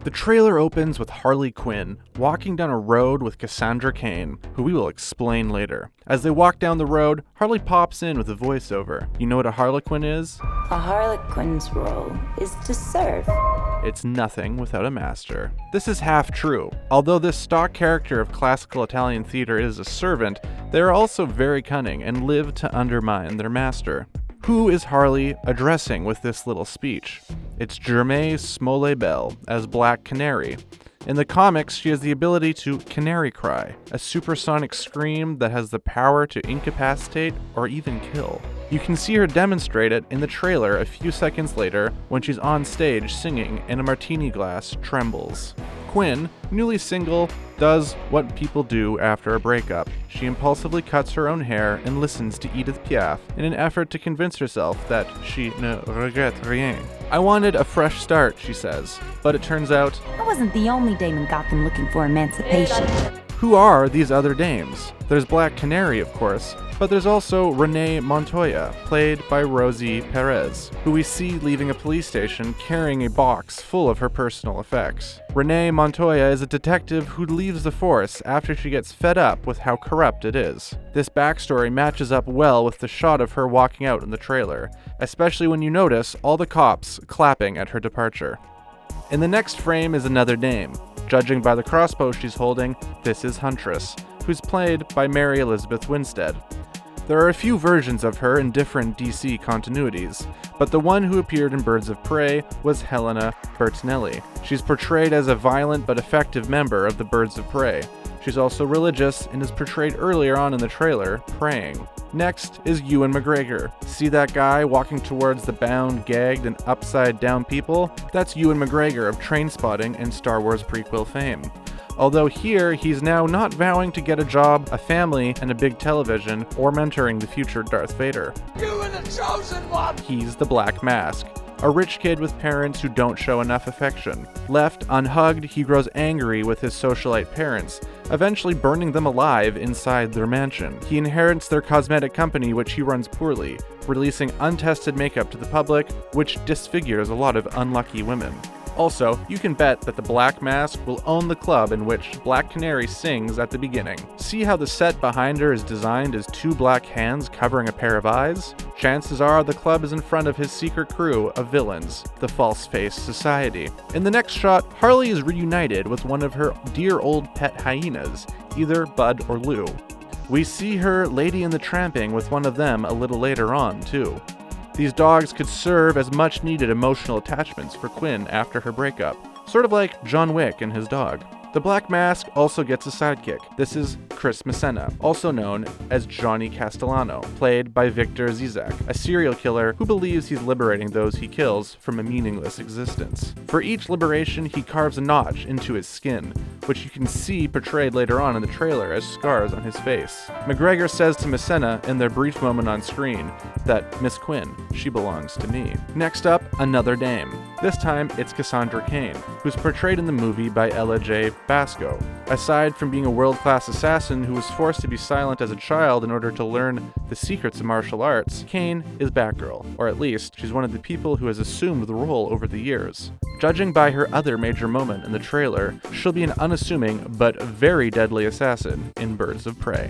The trailer opens with Harley Quinn walking down a road with Cassandra Cain, who we will explain later. As they walk down the road, Harley pops in with a voiceover. You know what a harlequin is? A harlequin's role is to serve. It's nothing without a master. This is half true. Although this stock character of classical Italian theater is a servant, they are also very cunning and live to undermine their master. Who is Harley addressing with this little speech? It's Jurnee Smollett-Bell as Black Canary. In the comics, she has the ability to canary cry, a supersonic scream that has the power to incapacitate or even kill. You can see her demonstrate it in the trailer a few seconds later when she's on stage singing and a martini glass trembles. Quinn, newly single, does what people do after a breakup. She impulsively cuts her own hair and listens to Edith Piaf in an effort to convince herself that she ne regrette rien. I wanted a fresh start, she says, but it turns out I wasn't the only dame in Gotham looking for emancipation. Who are these other dames? There's Black Canary, of course, but there's also Renee Montoya, played by Rosie Perez, who we see leaving a police station carrying a box full of her personal effects. Renee Montoya is a detective who leaves the force after she gets fed up with how corrupt it is. This backstory matches up well with the shot of her walking out in the trailer, especially when you notice all the cops clapping at her departure. In the next frame is another dame. Judging by the crossbow she's holding, this is Huntress, who's played by Mary Elizabeth Wirstead. There are a few versions of her in different DC continuities, but the one who appeared in Birds of Prey was Helena Bertinelli. She's portrayed as a violent but effective member of the Birds of Prey. She's also religious and is portrayed earlier on in the trailer praying. Next is Ewan McGregor. See that guy walking towards the bound, gagged, and upside down people? That's Ewan McGregor of Trainspotting and Star Wars prequel fame. Although here, he's now not vowing to get a job, a family, and a big television, or mentoring the future Darth Vader. You are the chosen one! He's the Black Mask, a rich kid with parents who don't show enough affection. Left unhugged, he grows angry with his socialite parents, eventually burning them alive inside their mansion. He inherits their cosmetic company, which he runs poorly, releasing untested makeup to the public, which disfigures a lot of unlucky women. Also, you can bet that the Black Mask will own the club in which Black Canary sings at the beginning. See how the set behind her is designed as two black hands covering a pair of eyes? Chances are the club is in front of his secret crew of villains, the False Face Society. In the next shot, Harley is reunited with one of her dear old pet hyenas, either Bud or Lou. We see her Lady in the Tramping with one of them a little later on, too. These dogs could serve as much-needed emotional attachments for Quinn after her breakup, sort of like John Wick and his dog. The Black Mask also gets a sidekick. This is Chris Messina, also known as Johnny Castellano, played by Victor Zsasz, a serial killer who believes he's liberating those he kills from a meaningless existence. For each liberation, he carves a notch into his skin, which you can see portrayed later on in the trailer as scars on his face. McGregor says to Messina in their brief moment on screen that Miss Quinn, she belongs to me. Next up, another dame. This time, it's Cassandra Cain, who's portrayed in the movie by Ella Jay Basco. Aside from being a world-class assassin who was forced to be silent as a child in order to learn the secrets of martial arts, Cain is Batgirl, or at least, she's one of the people who has assumed the role over the years. Judging by her other major moment in the trailer, she'll be an unassuming but very deadly assassin in Birds of Prey.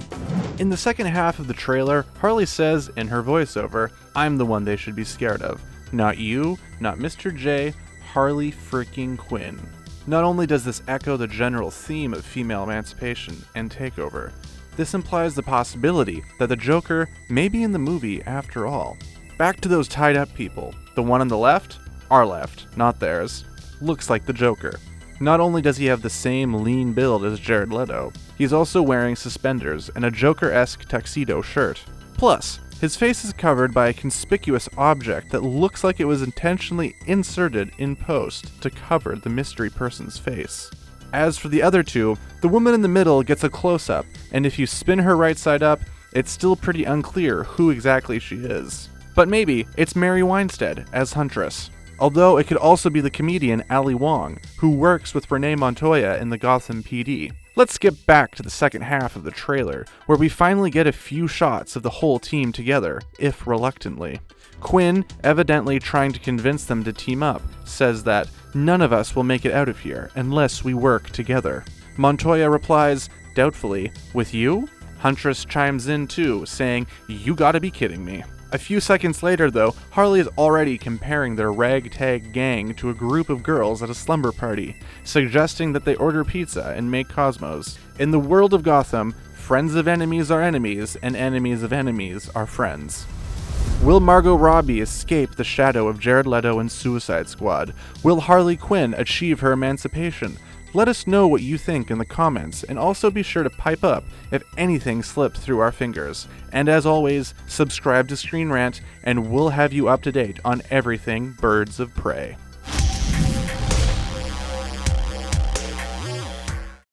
In the second half of the trailer, Harley says in her voiceover, "I'm the one they should be scared of. Not you, not Mr. J, Harley freaking Quinn." Not only does this echo the general theme of female emancipation and takeover, this implies the possibility that the Joker may be in the movie after all. Back to those tied up people. The one on the left? Our left, not theirs. Looks like the Joker. Not only does he have the same lean build as Jared Leto, he's also wearing suspenders and a Joker-esque tuxedo shirt. Plus, his face is covered by a conspicuous object that looks like it was intentionally inserted in post to cover the mystery person's face. As for the other two, the woman in the middle gets a close-up, and if you spin her right side up, it's still pretty unclear who exactly she is. But maybe it's Mary Wirstead as Huntress. Although it could also be the comedian Ali Wong, who works with Renee Montoya in the Gotham PD. Let's skip back to the second half of the trailer, where we finally get a few shots of the whole team together, if reluctantly. Quinn, evidently trying to convince them to team up, says that none of us will make it out of here unless we work together. Montoya replies, doubtfully, with you? Huntress chimes in too, saying, you gotta be kidding me. A few seconds later, though, Harley is already comparing their ragtag gang to a group of girls at a slumber party, suggesting that they order pizza and make Cosmos. In the world of Gotham, friends of enemies are enemies, and enemies of enemies are friends. Will Margot Robbie escape the shadow of Jared Leto and Suicide Squad? Will Harley Quinn achieve her emancipation? Let us know what you think in the comments, and also be sure to pipe up if anything slips through our fingers. And as always, subscribe to Screen Rant, and we'll have you up to date on everything Birds of Prey.